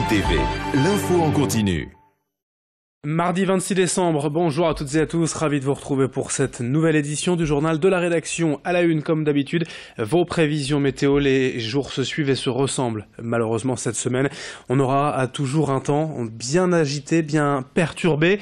TV, l'info en continu. Mardi 26 décembre, bonjour à toutes et à tous, ravi de vous retrouver pour cette nouvelle édition du journal de la rédaction. À la une, comme d'habitude, vos prévisions météo, les jours se suivent et se ressemblent. Malheureusement, cette semaine, on aura toujours un temps bien agité, bien perturbé.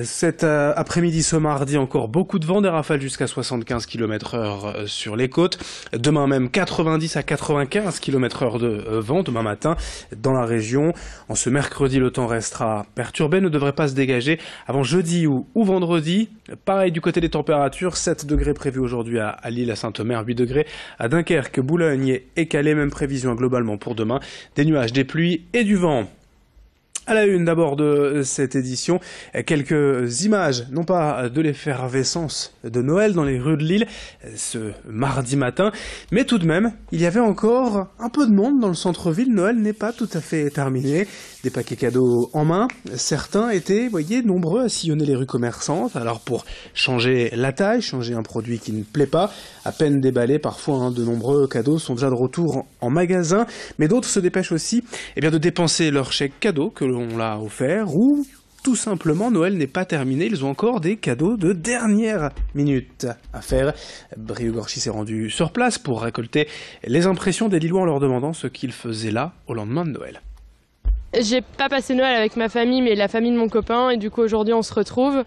Cet après-midi, ce mardi, encore beaucoup de vent, des rafales jusqu'à 75 km/h sur les côtes. Demain même, 90 à 95 km/h de vent, demain matin, dans la région. En ce mercredi, le temps restera perturbé, ne devrait pas se dégager avant jeudi ou vendredi. Pareil du côté des températures, 7 degrés prévus aujourd'hui à Lille, à Saint-Omer, 8 degrés à Dunkerque, Boulogne et Calais. Même prévision globalement pour demain, des nuages, des pluies et du vent. À la une d'abord de cette édition, quelques images, non pas de l'effervescence de Noël dans les rues de Lille ce mardi matin, mais tout de même, il y avait encore un peu de monde dans le centre-ville. Noël n'est pas tout à fait terminé. Des paquets cadeaux en main. Certains étaient, voyez, nombreux à sillonner les rues commerçantes. Alors pour changer la taille, changer un produit qui ne plaît pas, à peine déballé, parfois de nombreux cadeaux sont déjà de retour en magasin, mais d'autres se dépêchent aussi de dépenser leur chèque cadeau que l'on l'a offert, ou tout simplement Noël n'est pas terminé, ils ont encore des cadeaux de dernière minute à faire. Brieux Gorchy s'est rendu sur place pour récolter les impressions des Lillois en leur demandant ce qu'ils faisaient là au lendemain de Noël. J'ai pas passé Noël avec ma famille, mais la famille de mon copain, et du coup aujourd'hui on se retrouve.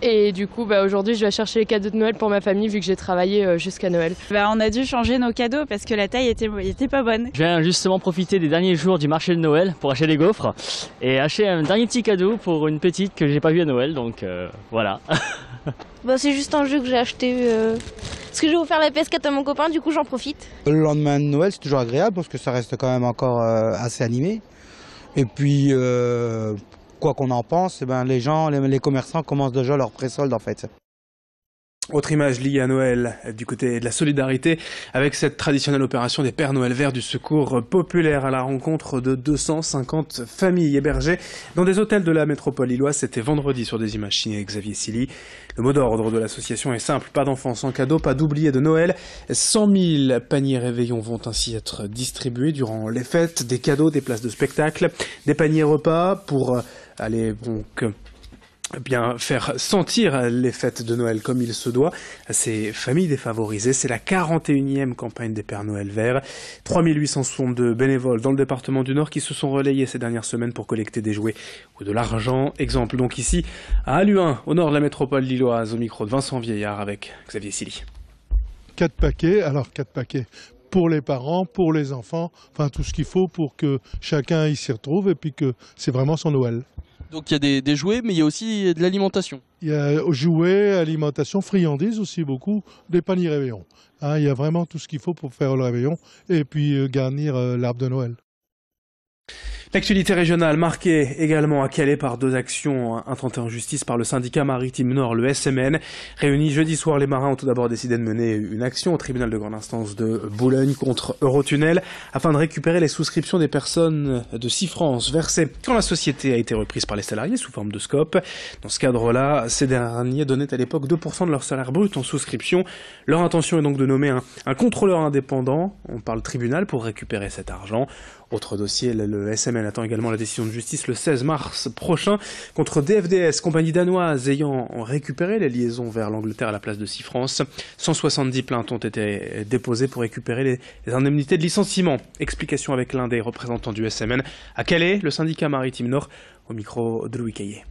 Et du coup aujourd'hui je vais chercher les cadeaux de Noël pour ma famille vu que j'ai travaillé jusqu'à Noël. On a dû changer nos cadeaux parce que la taille était pas bonne. Je viens justement profiter des derniers jours du marché de Noël pour acheter des gaufres et acheter un dernier petit cadeau pour une petite que j'ai pas vue à Noël, donc voilà. C'est juste un jeu que j'ai acheté parce que je vais vous faire la PS4 à mon copain, du coup j'en profite. Le lendemain de Noël c'est toujours agréable parce que ça reste quand même encore assez animé. Et puis, quoi qu'on en pense, les gens, les commerçants commencent déjà leur pré-solde en fait. Autre image liée à Noël, du côté de la solidarité, avec cette traditionnelle opération des Pères Noël Verts du Secours Populaire à la rencontre de 250 familles hébergées dans des hôtels de la métropole lilloise. C'était vendredi sur des images signées Xavier Silly. Le mot d'ordre de l'association est simple, pas d'enfants sans cadeaux, pas d'oubliés de Noël. 100 000 paniers réveillons vont ainsi être distribués durant les fêtes, des cadeaux, des places de spectacle, des paniers repas pour aller faire sentir les fêtes de Noël comme il se doit à ces familles défavorisées. C'est la 41e campagne des Pères Noël Verts. 3862 bénévoles dans le département du Nord qui se sont relayés ces dernières semaines pour collecter des jouets ou de l'argent. Exemple donc ici à Halluin, au nord de la métropole lilloise, au micro de Vincent Vieillard avec Xavier Silly. 4 paquets pour les parents, pour les enfants, enfin tout ce qu'il faut pour que chacun y s'y retrouve et puis que c'est vraiment son Noël. Donc il y a des jouets, mais il y a aussi de l'alimentation. Il y a jouets, alimentation, friandises aussi beaucoup, des paniers réveillons. Il y a vraiment tout ce qu'il faut pour faire le réveillon et puis garnir l'arbre de Noël. L'actualité régionale marquée également à Calais par 2 actions intentées en justice par le syndicat maritime Nord, le SMN. Réunis jeudi soir, les marins ont tout d'abord décidé de mener une action au tribunal de grande instance de Boulogne contre Eurotunnel afin de récupérer les souscriptions des personnes de Sifrance versées quand la société a été reprise par les salariés sous forme de SCOP. Dans ce cadre-là, ces derniers donnaient à l'époque 2% de leur salaire brut en souscription. Leur intention est donc de nommer un contrôleur indépendant, on parle tribunal, pour récupérer cet argent. Autre dossier, le SMN attend également la décision de justice le 16 mars prochain contre DFDS, compagnie danoise ayant récupéré les liaisons vers l'Angleterre à la place de Sifrance. 170 plaintes ont été déposées pour récupérer les indemnités de licenciement. Explication avec l'un des représentants du SMN à Calais, le syndicat maritime Nord, au micro de Louis Caillé.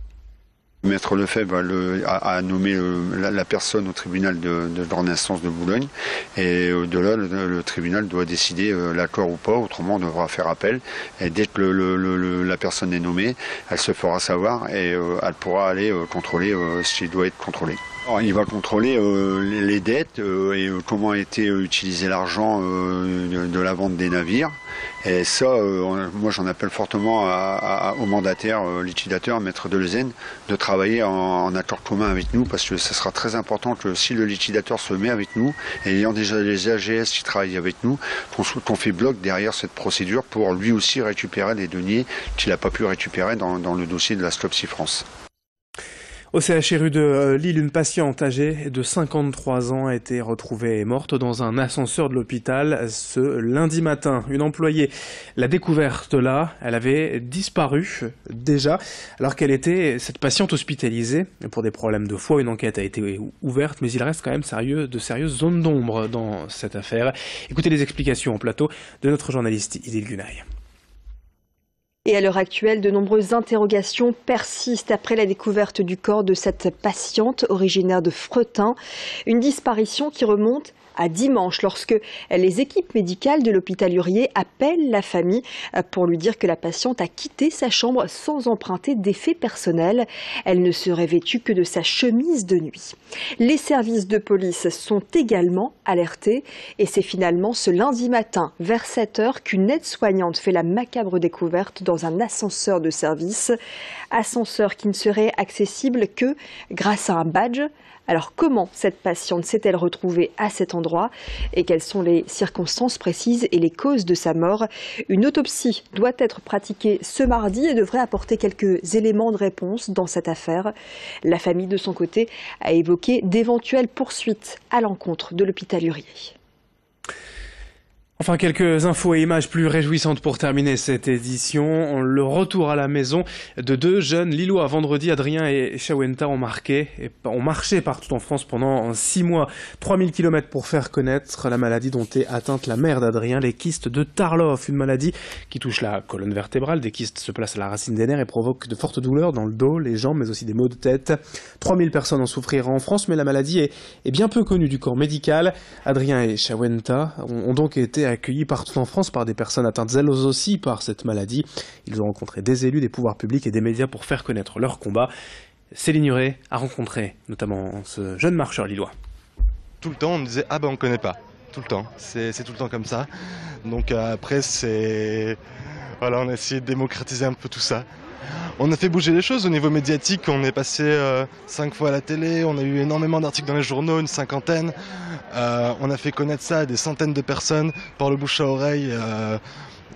Maître Lefebvre a nommé la personne au tribunal de grande instance de Boulogne et de là le tribunal doit décider l'accord ou pas, autrement on devra faire appel et dès que la personne est nommée, elle se fera savoir et elle pourra aller contrôler ce qui doit être contrôlé. Alors, il va contrôler les dettes et comment a été utilisé l'argent de la vente des navires. Et ça, moi j'en appelle fortement au mandataire, liquidateur, maître Deleuzen, de travailler en accord commun avec nous parce que ça sera très important que si le liquidateur se met avec nous, et ayant déjà les AGS qui travaillent avec nous, qu'on fait bloc derrière cette procédure pour lui aussi récupérer les deniers qu'il n'a pas pu récupérer dans le dossier de la SCOP Sifrance. Au CHRU de Lille, une patiente âgée de 53 ans a été retrouvée morte dans un ascenseur de l'hôpital ce lundi matin. Une employée l'a découverte là, elle avait disparu déjà alors qu'elle était cette patiente hospitalisée pour des problèmes de foie. Une enquête a été ouverte mais il reste quand même de sérieuses zones d'ombre dans cette affaire. Écoutez les explications en plateau de notre journaliste Idil Gunaï. Et à l'heure actuelle, de nombreuses interrogations persistent après la découverte du corps de cette patiente originaire de Fretin. Une disparition qui remonte à dimanche lorsque les équipes médicales de l'hôpital Urier appellent la famille pour lui dire que la patiente a quitté sa chambre sans emprunter d'effets personnels. Elle ne serait vêtue que de sa chemise de nuit. Les services de police sont également alertés et c'est finalement ce lundi matin vers 7 h qu'une aide-soignante fait la macabre découverte dans un ascenseur de service. Ascenseur qui ne serait accessible que grâce à un badge. Alors comment cette patiente s'est-elle retrouvée à cet endroit et quelles sont les circonstances précises et les causes de sa mort? Une autopsie doit être pratiquée ce mardi et devrait apporter quelques éléments de réponse dans cette affaire. La famille de son côté a évoqué d'éventuelles poursuites à l'encontre de l'hôpital Urier. Enfin, quelques infos et images plus réjouissantes pour terminer cette édition. Le retour à la maison de deux jeunes Lillois. Vendredi, Adrien et Shawenta ont marché partout en France pendant 6 mois. 3000 km pour faire connaître la maladie dont est atteinte la mère d'Adrien, les kystes de Tarlov. Une maladie qui touche la colonne vertébrale. Des kystes se placent à la racine des nerfs et provoquent de fortes douleurs dans le dos, les jambes, mais aussi des maux de tête. 3000 personnes en souffriront en France, mais la maladie est bien peu connue du corps médical. Adrien et Shawenta ont donc été accueillis partout en France par des personnes atteintes elles aussi par cette maladie. Ils ont rencontré des élus, des pouvoirs publics et des médias pour faire connaître leur combat. Céline Nuret a rencontré notamment ce jeune marcheur lillois. Tout le temps on me disait ah ben on connaît pas, tout le temps, c'est tout le temps comme ça. Donc après voilà, on a essayé de démocratiser un peu tout ça. On a fait bouger les choses au niveau médiatique, on est passé 5 fois à la télé, on a eu énormément d'articles dans les journaux, une 50aine. On a fait connaître ça à des centaines de personnes par le bouche à oreille.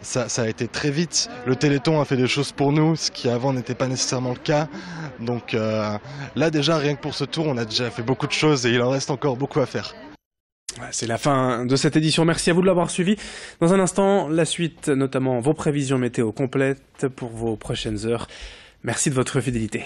Ça a été très vite. Le Téléthon a fait des choses pour nous, ce qui avant n'était pas nécessairement le cas. Donc là déjà, rien que pour ce tour, on a déjà fait beaucoup de choses et il en reste encore beaucoup à faire. C'est la fin de cette édition. Merci à vous de l'avoir suivi. Dans un instant, la suite, notamment vos prévisions météo complètes pour vos prochaines heures. Merci de votre fidélité.